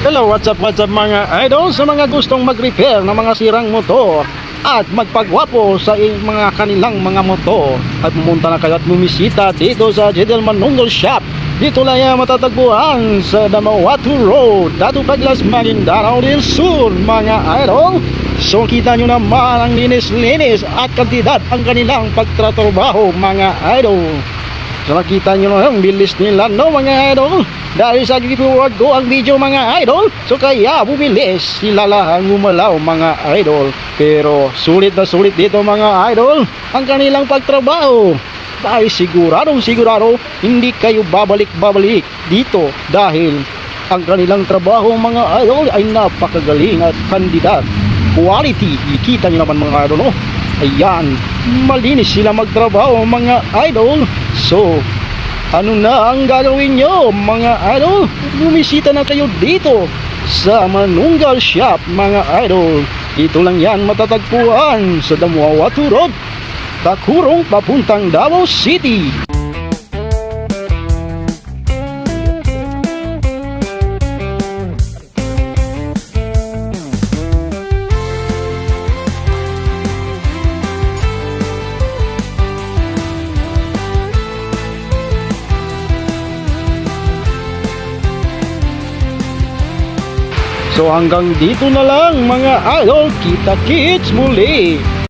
Hello, what's up mga idol? Sa mga gustong mag-repair ng mga sirang motor at magpagwapo sa mga kanilang mga motor, at pumunta na kayo at bumisita dito sa Gentleman Nungol Shop. Dito lang yan matatagpuan sa Damawatu Road, Datu Paglas, Maguindanao del Sur mga idol. So kita nyo naman ang linis-linis at kantidad ang kanilang pagtratrabaho mga idol. So nakita nyo na yung bilis nila, no mga idol, dahil sa forward ko ang video mga idol. So kaya bumilis sila lang gumalaw mga idol. Pero sulit na sulit dito mga idol ang kanilang pagtrabaho, dahil sigurado hindi kayo babalik dito, dahil ang kanilang trabaho mga idol ay napakagaling at kandidat quality. Ikita nyo naman mga idol, no? Ayan, malinis sila magtrabaho mga idol. So ano na ang gagawin nyo mga idol? Bumisita na kayo dito sa Manunggal Shop mga idol. Dito lang yan matatagpuan sa Damawatu Road, Takurong papuntang Davao City. So hanggang dito na lang mga idol, kita-kits muli.